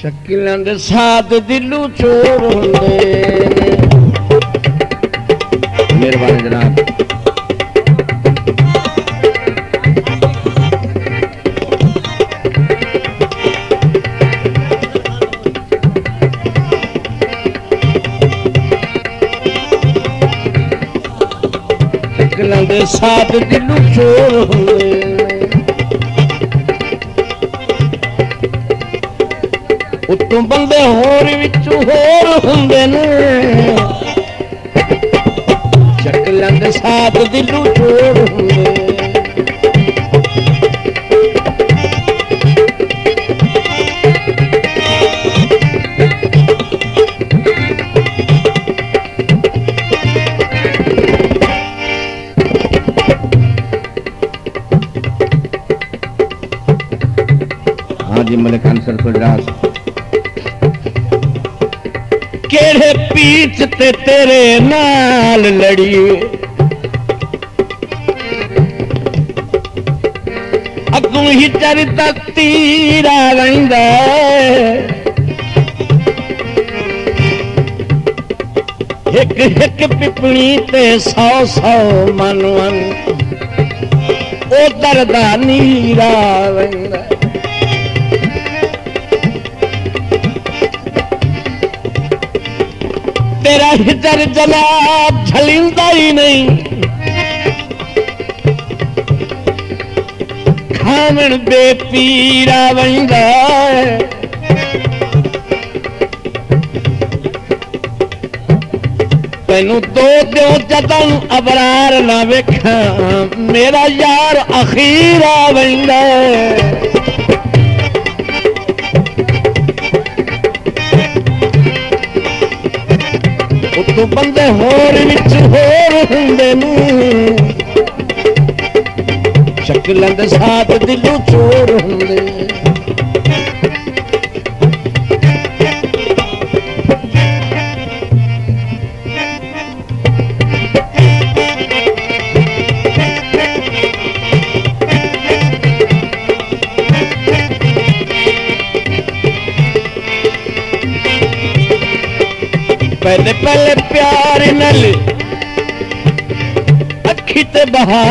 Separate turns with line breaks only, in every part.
शकीलां दे साथ दिलू चोर हुंदे ने। मेहरबानी जनाब। शकीलां दे साथ दिलू चोर हुंदे ने। उत्तों बंदे होर विचों होर हुंदे ने। शकीलां दे साथ दिलू चोर हुंदे। हाँ जी मलिक खान सरफराज केड़े पीछ ते तेरे नाल लड़िए अगू ही चरता तीरा रहिंदा एक एक पिपणी ते 100 मन वन ओ दरदा नीरा रहिंदा। तेरा हिजर जनाब झलिंदा ही नहीं खावण बेपीरा वंदा। तैनू दो दो जदन अबरार ना वेखा मेरा यार अखीरा वंदा। उत्तों बंदे होर विच होर हुंदे ने। शकीलां दे साथ दिलू चोर हुंदे। पहले पहले प्यार नल अखी ते बहा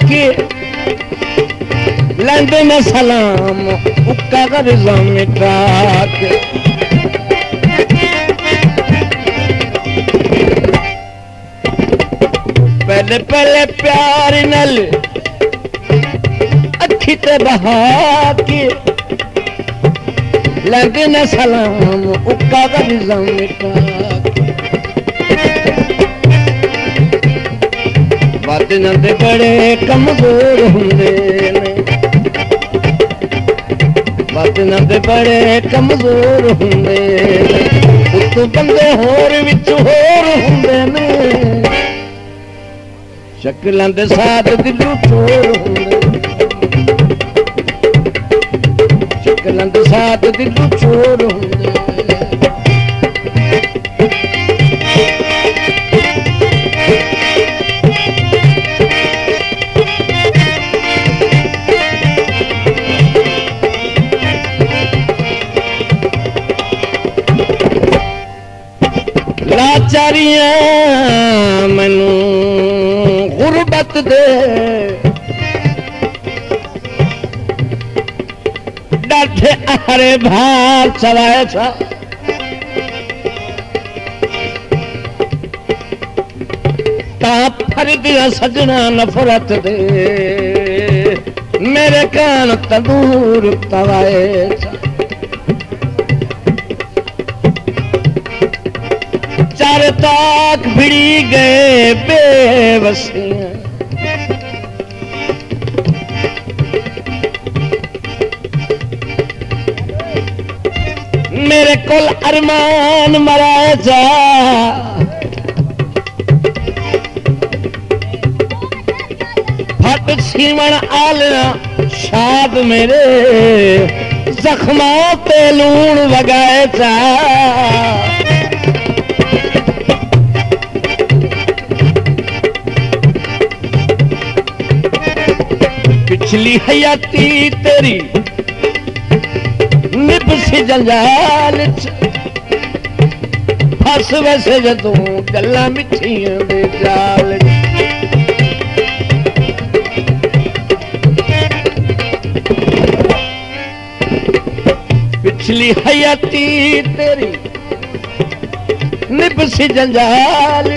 के लंदे में सलाम उक्का गर्जा मिटा के। पहले पहले प्यार नल अखी ते बहा के लंदे में सलाम उक्का गर्जा मिटा बातिनां दे बड़े कमजोर हुंदे ने। बातिनां दे बड़े कमजोर हुंदे ने। उत्तों बंदे होर विच होर हुंदे ने। शकीलां दे साथ दिलू चोर हुंदे। शकीलां दे साथ दिलू चोर हुंदे। लाचारियां मैनू गुरबत दे डाठे आरे भार चलाए था। ता फरदिया सजना नफरत दे मेरे कान तंदूर तवाए था। चार ताक भिड़ी गए बेवसियां मेरे कोल अरमान मराए जा। फट सीवण आलना शाद मेरे जख्मां पे लूण वगाए जा। पिछली हयाती तेरी निपसी जंजाल फस वैसे जदों गल्लां मिठियां दे जाल पिछली हयाती तेरी निपसी जंजाल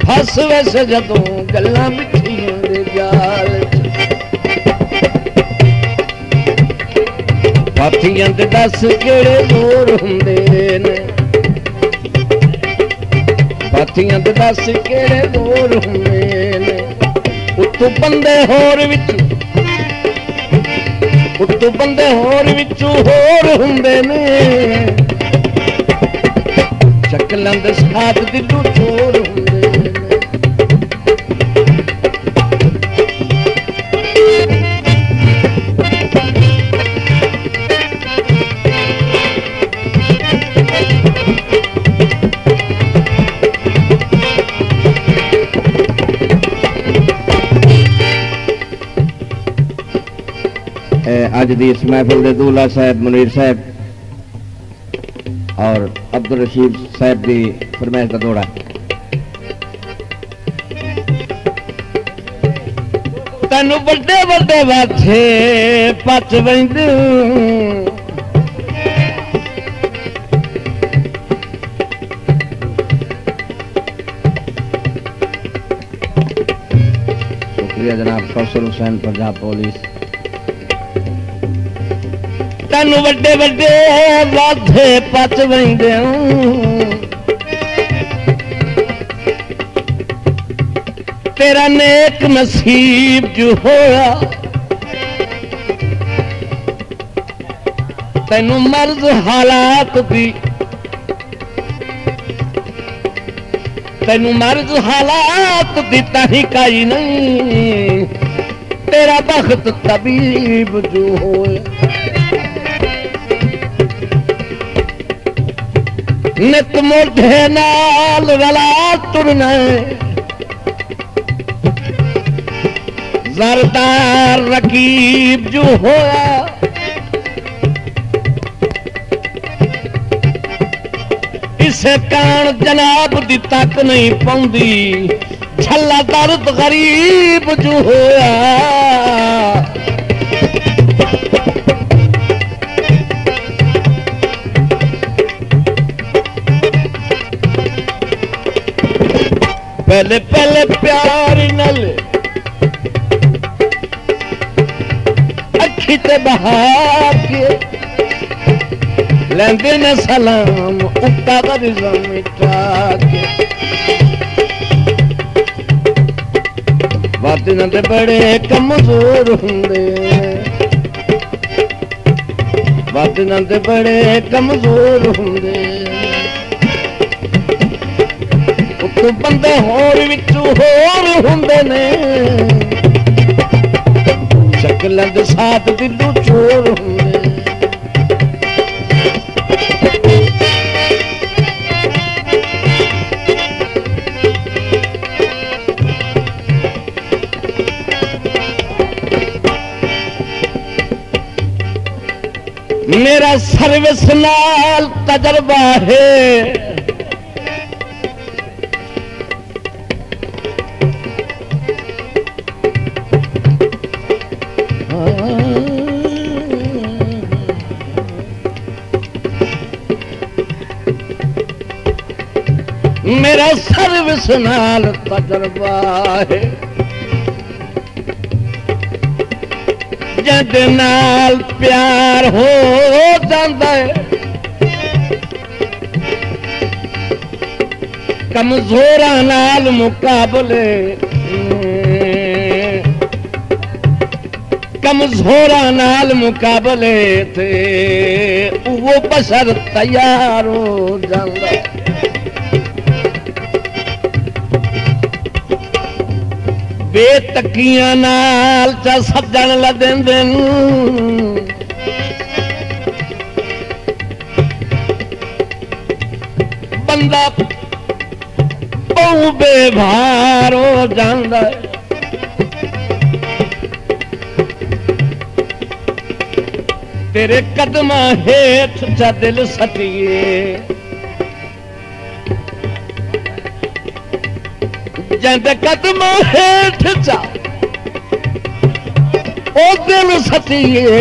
फस वैसे जदों गल्लां मिठियां दे जाल पाथियां दे दस केड़े जोर हुंदे ने पाथियां दे दस केड़े जोर हुंदे ने उत्तों बंदे होर विचों होर हुंदे ने शक्लां दे साथ दिलों चोर हुंदे ने
अज दी इस महफिल दे दूल्हा साहब मुनीर साहब और अब्दुल रशीद साहब की फरमाइश का दौड़ा
तैनू बड़े बड़े बाथे पच वंदे
शुक्रिया जनाब कौसर हुसैन पंजाब पुलिस
तैनू बड़े बड़े बाथे पच वंदे तेरा नेक नसीब जो होया तैनू मर्ज हालात दी तैनू मर्ज हालात दी ताही काई नहीं तेरा बख्त तबीब जो होया नित मोढ़े नाल रला तुरना जरदार रकीब जो होया इसे कान जनाब दी तक नहीं पाउंदी छला दर्द गरीब जो होया पहले पहले प्यार नल अखी ते बहा के लेंदे ने सलाम उक्ता का रिज़ा मिटा के वादियां ते बड़े कमजोर हुंदे वादियां ते बड़े कमजोर हुंदे उत्तों बंदे होर विचों होर हुंदे ने शक्लां दे साथ दिलों चोर हुंदे मेरा सर्विस नाल तजर्बा है मेरा सर्विस नाल तजर्बा है जद नाल प्यार हो जाता है कमजोरा नाल मुकाबले कमजोरा नाल मुकाबले थे वो बशर तैयार हो जाता है बेतकियां नाल चा सजन लदेंदे बंदा बहु बेभार हो जांदा तेरे कदमां हेठ चा दिल सटिए जंदे कदमां हेठ चा ओ दिल सटिए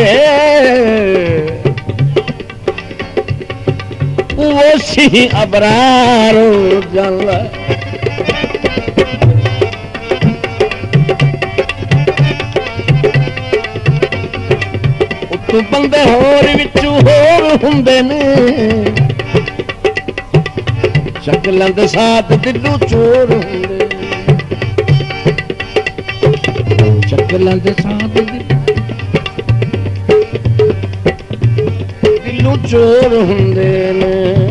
वो सी अबरारो जल तू बंदे होर विचू होर हुंदे ने शक्लां दे साथ दिलू चोर हुंदे शक्लां दे साथ दिलू चोर हुंदे ने